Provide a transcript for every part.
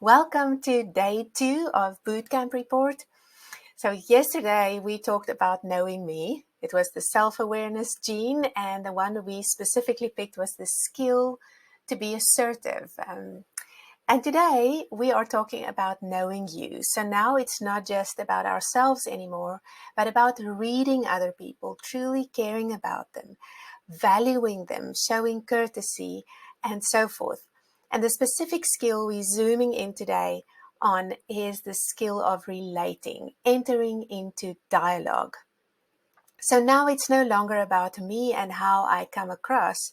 Welcome to day 2 of Bootcamp Report. So yesterday we talked about knowing me. It was the self-awareness gene, and the one we specifically picked was the skill to be assertive. And today we are talking about knowing you. So now it's not just about ourselves anymore, but about reading other people, truly caring about them, valuing them, showing courtesy, and so forth. And the specific skill we're zooming in today on is the skill of relating, entering into dialogue. So now it's no longer about me and how I come across,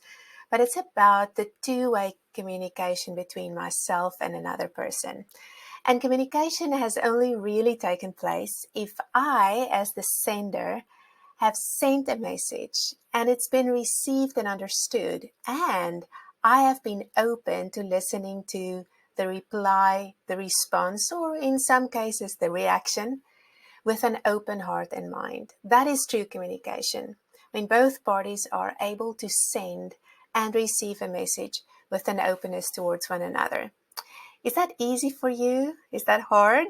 but it's about the two-way communication between myself and another person. And communication has only really taken place if I, as the sender, have sent a message and it's been received and understood, and I have been open to listening to the reply, the response, or in some cases, the reaction with an open heart and mind. That is true communication, when both parties are able to send and receive a message with an openness towards one another. Is that easy for you? Is that hard?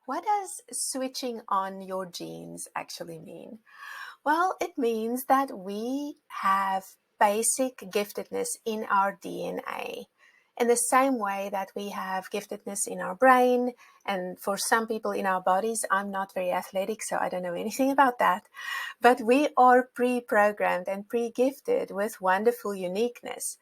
What does switching on your genes actually mean? Well, it means that we have basic giftedness in our DNA. In the same way that we have giftedness in our brain, and for some people in our bodies. I'm not very athletic, so I don't know anything about that. But we are pre-programmed and pre-gifted with wonderful uniqueness.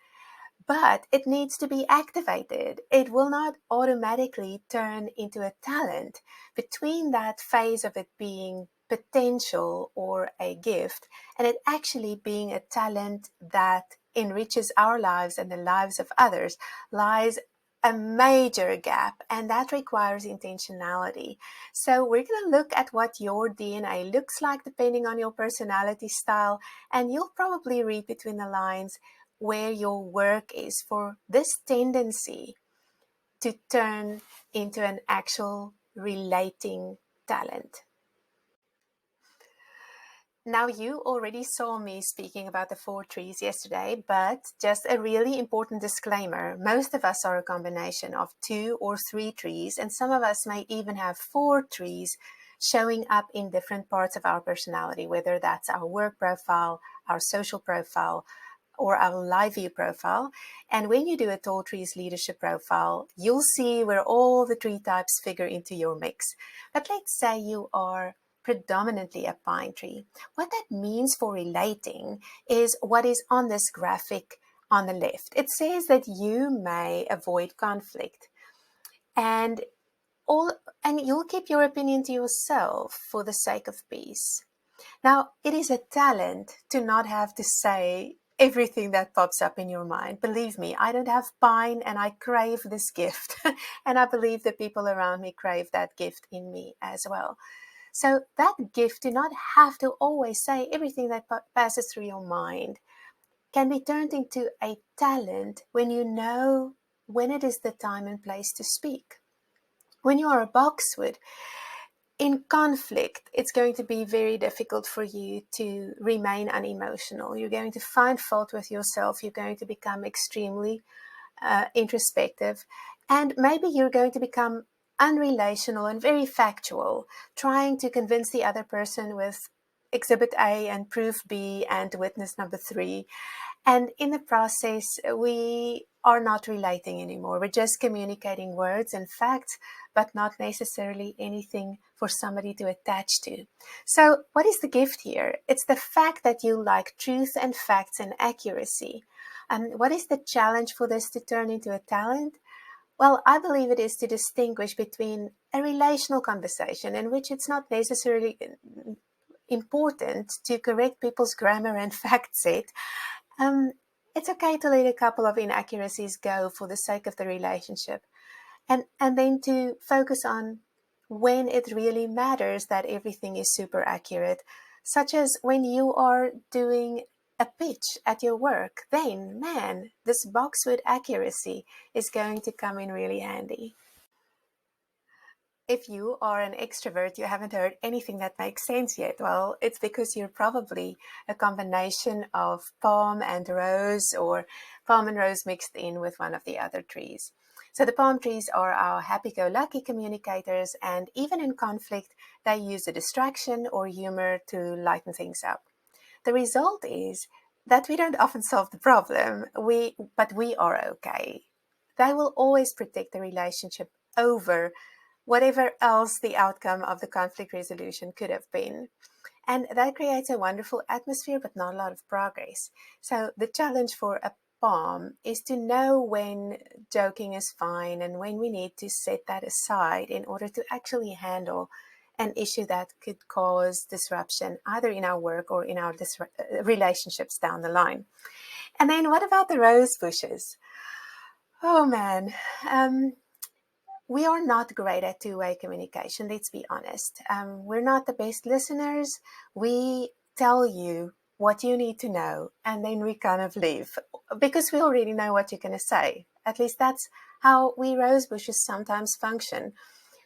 But it needs to be activated. It will not automatically turn into a talent. Between that phase of it being potential or a gift and it actually being a talent that enriches our lives and the lives of others lies a major gap, and that requires intentionality. So we're going to look at what your DNA looks like depending on your personality style, and you'll probably read between the lines where your work is for this tendency to turn into an actual relating talent. Now, you already saw me speaking about the 4 trees yesterday, but just a really important disclaimer. Most of us are a combination of 2 or 3 trees, and some of us may even have 4 trees showing up in different parts of our personality, whether that's our work profile, our social profile, or our live view profile. And when you do a Tall Trees leadership profile, you'll see where all the tree types figure into your mix. But let's say you are predominantly a pine tree. What that means for relating is what is on this graphic on the left. It says that you may avoid conflict and you'll keep your opinion to yourself for the sake of peace. Now, it is a talent to not have to say everything that pops up in your mind. Believe me, I don't have pine and I crave this gift. And I believe the people around me crave that gift in me as well. So that gift to not have to always say everything that passes through your mind can be turned into a talent when you know when it is the time and place to speak. When you are a boxwood, in conflict, it's going to be very difficult for you to remain unemotional. You're going to find fault with yourself. You're going to become extremely introspective. And maybe you're going to become unrelational and very factual, trying to convince the other person with exhibit A and proof B and witness number 3. And in the process, we are not relating anymore. We're just communicating words and facts, but not necessarily anything for somebody to attach to. So what is the gift here? It's the fact that you like truth and facts and accuracy. What is the challenge for this to turn into a talent? Well, I believe it is to distinguish between a relational conversation in which it's not necessarily important to correct people's grammar and fact set. It's okay to let a couple of inaccuracies go for the sake of the relationship, and then to focus on when it really matters that everything is super accurate, such as when you are doing a pitch at your work. Then, man, this boxwood accuracy is going to come in really handy. If you are an extrovert, you haven't heard anything that makes sense yet. Well, it's because you're probably a combination of palm and rose, or palm and rose mixed in with one of the other trees. So the palm trees are our happy-go-lucky communicators, and even in conflict, they use a distraction or humor to lighten things up. The result is that we don't often solve the problem, but we are okay. They will always protect the relationship over whatever else the outcome of the conflict resolution could have been. And that creates a wonderful atmosphere, but not a lot of progress. So the challenge for a palm is to know when joking is fine and when we need to set that aside in order to actually handle an issue that could cause disruption either in our work or in our relationships down the line. And then what about the rose bushes? Oh man, we are not great at two-way communication, let's be honest. We're not the best listeners. We tell you what you need to know, and then we kind of leave because we already know what you're going to say. At least that's how we rose bushes sometimes function.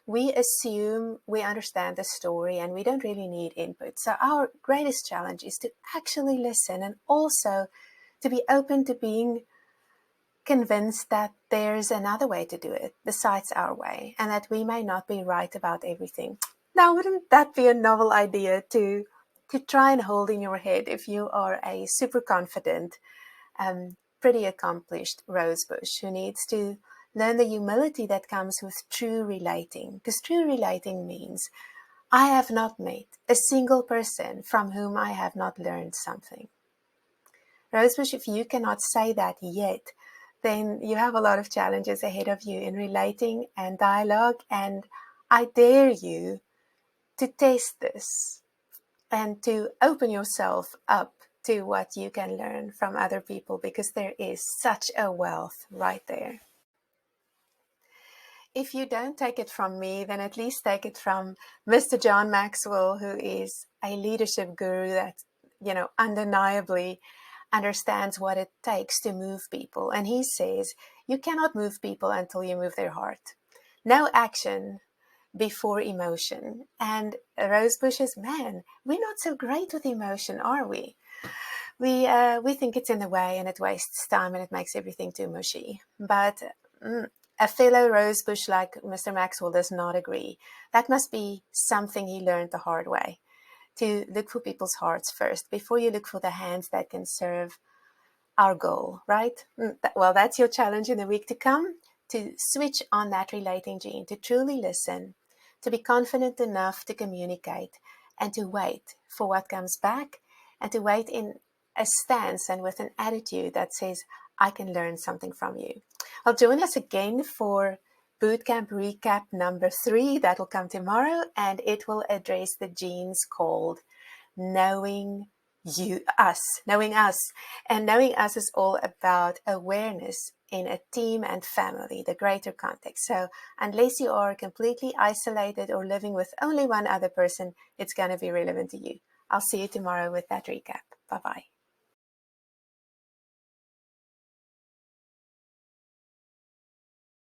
We assume we understand the story and we don't really need input. So our greatest challenge is to actually listen, and also to be open to being convinced that there's another way to do it besides our way, and that we may not be right about everything. Now, wouldn't that be a novel idea to try and hold in your head if you are a super confident, pretty accomplished rosebush who needs to learn the humility that comes with true relating? Because true relating means I have not met a single person from whom I have not learned something. Rosebush, if you cannot say that yet, then you have a lot of challenges ahead of you in relating and dialogue. And I dare you to test this and to open yourself up to what you can learn from other people, because there is such a wealth right there. If you don't take it from me, then at least take it from Mr. John Maxwell, who is a leadership guru that, undeniably understands what it takes to move people. And he says, you cannot move people until you move their heart. No action before emotion. And Rosebush is, man, we're not so great with emotion, are we? We think it's in the way and it wastes time and it makes everything too mushy. But a fellow rosebush like Mr. Maxwell does not agree. That must be something he learned the hard way, to look for people's hearts first before you look for the hands that can serve our goal, right? Well, that's your challenge in the week to come, to switch on that relating gene, to truly listen, to be confident enough to communicate, and to wait for what comes back, and to wait in a stance and with an attitude that says, I can learn something from you. Well, join us again for Bootcamp Recap number 3. That will come tomorrow, and it will address the genes called knowing knowing us. And knowing us is all about awareness in a team and family, the greater context. So unless you are completely isolated or living with only one other person, it's going to be relevant to you. I'll see you tomorrow with that recap. Bye-bye.